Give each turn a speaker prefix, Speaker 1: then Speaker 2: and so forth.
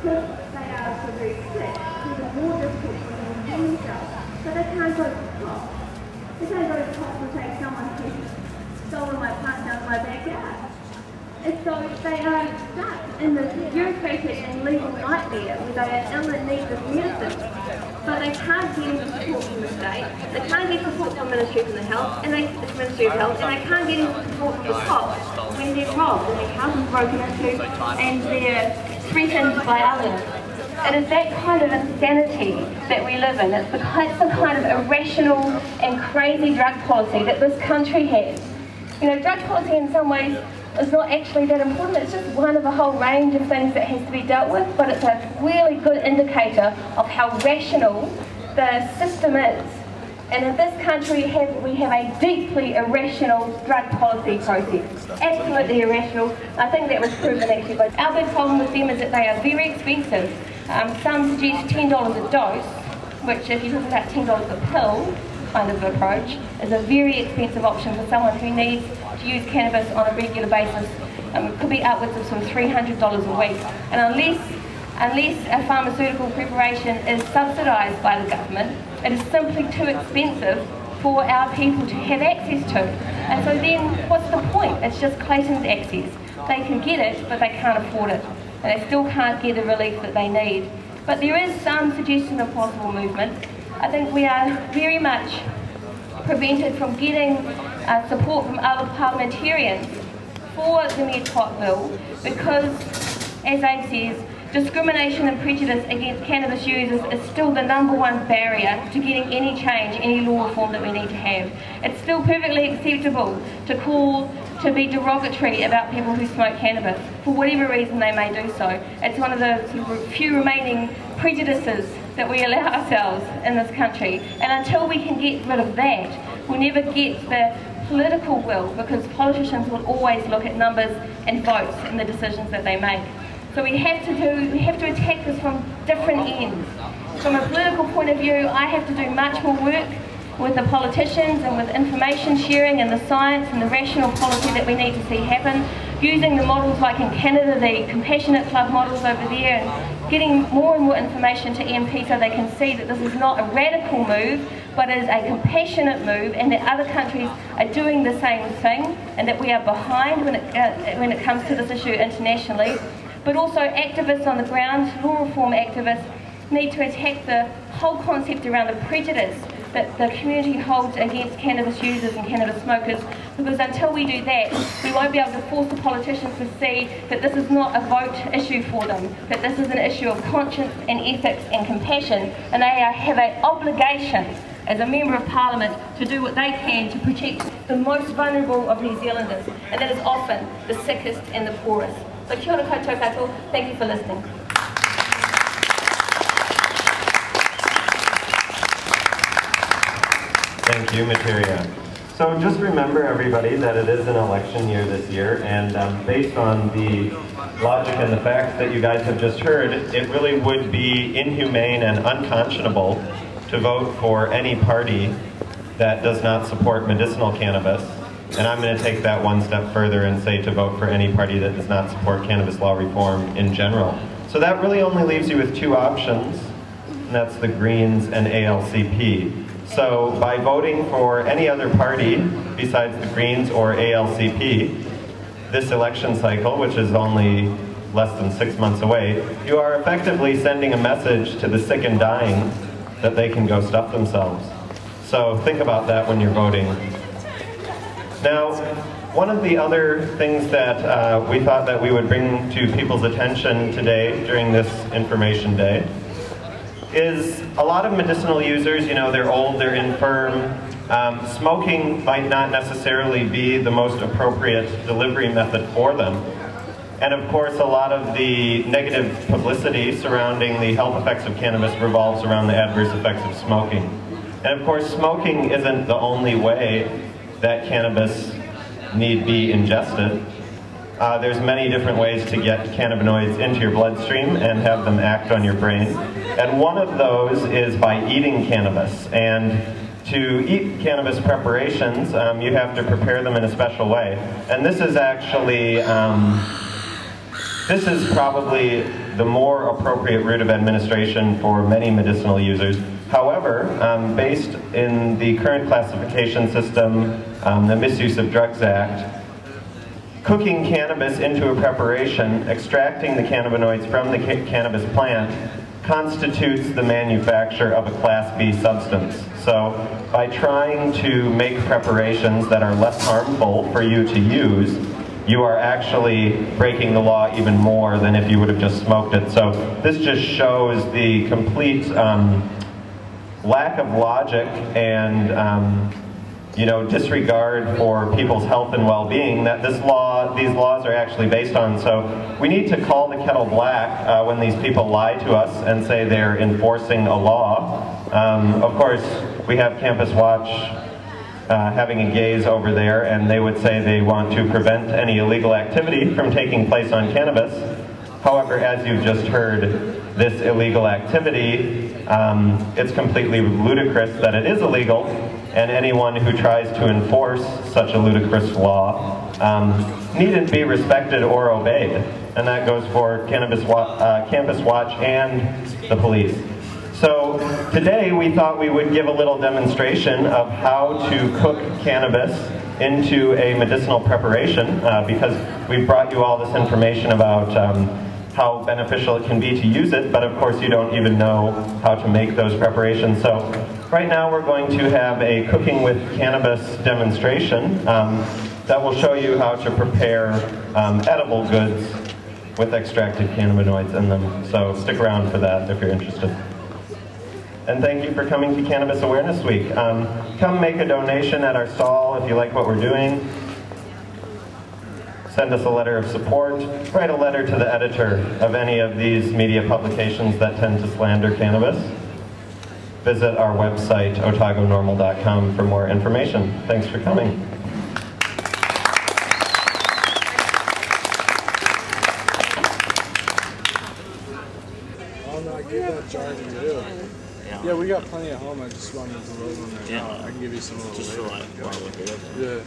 Speaker 1: because they are so very sick, it's even more difficult for them to heal themselves. So they can't go to the top. They can't go to the top and say someone has stolen my plant out of my backyard. And so they are stuck in this bureaucratic and legal nightmare where they are ill and need this medicine. But they can't get support from the state, they can't get support from the Ministry of Health, and they can't get any support from the top when they're robbed and their houses broken into and they're threatened by others. It is that kind of insanity that we live in. It's the kind of irrational and crazy drug policy that this country has. You know, drug policy in some ways is not actually that important. It's just one of a whole range of things that has to be dealt with, but it's a really good indicator of how rational the system is. And in this country we have a deeply irrational drug policy process. Absolutely irrational. I think that was proven actually. But our big problem with them is that they are very expensive. Some suggest $10 a dose, which if you're talking about $10 a pill kind of approach, is a very expensive option for someone who needs to use cannabis on a regular basis. It could be upwards of sort of $300 a week. And unless a pharmaceutical preparation is subsidised by the government, it is simply too expensive for our people to have access to. And so then, what's the point? It's just Clayton's access. They can get it, but they can't afford it. And they still can't get the relief that they need. But there is some suggestion of possible movement. I think we are very much prevented from getting support from other parliamentarians for the Metiria bill because, as Abe says, discrimination and prejudice against cannabis users is still the #1 barrier to getting any change, any law reform that we need to have. It's still perfectly acceptable to be derogatory about people who smoke cannabis, for whatever reason they may do so. It's one of the few remaining prejudices that we allow ourselves in this country. And until we can get rid of that, we'll never get the political will, because politicians will always look at numbers and votes and the decisions that they make. So we have to attack this from different ends. From a political point of view, I have to do much more work with the politicians and with information sharing and the science and the rational policy that we need to see happen, using the models like in Canada, the Compassionate Club models over there, and getting more and more information to MPs so they can see that this is not a radical move, but it is a compassionate move, and that other countries are doing the same thing, and that we are behind when it comes to this issue internationally. But also activists on the ground, law reform activists, need to attack the whole concept around the prejudice that the community holds against cannabis users and cannabis smokers, because until we do that, we won't be able to force the politicians to see that this is not a vote issue for them, that this is an issue of conscience and ethics and compassion, and they have an obligation as a Member of Parliament to do what they can to protect the most vulnerable of New Zealanders, and that is often the sickest and the poorest. So kia ora koutou katoa, thank you for listening.
Speaker 2: Thank you, Metiria. So just remember, everybody, that it is an election year this year, and based on the logic and the facts that you guys have just heard, it really would be inhumane and unconscionable to vote for any party that does not support medicinal cannabis. And I'm going to take that one step further and say to vote for any party that does not support cannabis law reform in general. So that really only leaves you with two options, and that's the Greens and ALCP. So by voting for any other party besides the Greens or ALCP this election cycle, which is only less than 6 months away, you are effectively sending a message to the sick and dying that they can go stuff themselves. So think about that when you're voting. Now, one of the other things that we thought that we would bring to people's attention today during this information day is a lot of medicinal users, you know, they're old, they're infirm. Smoking might not necessarily be the most appropriate delivery method for them. And of course, a lot of the negative publicity surrounding the health effects of cannabis revolves around the adverse effects of smoking. And of course, smoking isn't the only way that cannabis need be ingested. There's many different ways to get cannabinoids into your bloodstream and have them act on your brain. And one of those is by eating cannabis. And to eat cannabis preparations, you have to prepare them in a special way. And this is actually This is probably the more appropriate route of administration for many medicinal users. However, based in the current classification system, the Misuse of Drugs Act, cooking cannabis into a preparation, extracting the cannabinoids from the cannabis plant, constitutes the manufacture of a Class B substance. So by trying to make preparations that are less harmful for you to use, you are actually breaking the law even more than if you would have just smoked it. So this just shows the complete lack of logic and disregard for people's health and well-being that these laws are actually based on. So we need to call the kettle black when these people lie to us and say they're enforcing a law. Of course, we have Campus Watch having a gaze over there, and they would say they want to prevent any illegal activity from taking place on cannabis. However, as you've just heard, this illegal activity, it's completely ludicrous that it is illegal, and anyone who tries to enforce such a ludicrous law needn't be respected or obeyed. And that goes for Campus Watch and the police. So today we thought we would give a little demonstration of how to cook cannabis into a medicinal preparation because we've brought you all this information about how beneficial it can be to use it, but of course you don't even know how to make those preparations. So right now we're going to have a cooking with cannabis demonstration that will show you how to prepare edible goods with extracted cannabinoids in them. So stick around for that if you're interested. And thank you for coming to Cannabis Awareness Week. Come make a donation at our stall if you like what we're doing. Send us a letter of support. Write a letter to the editor of any of these media publications that tend to slander cannabis. Visit our website, otagonormal.com, for more information. Thanks for coming.
Speaker 3: Oh no, I gave that jar to you. Yeah, we got plenty at home. I just wanted to load one right now. I can give you some of
Speaker 4: just for like while we're here.
Speaker 3: Yeah.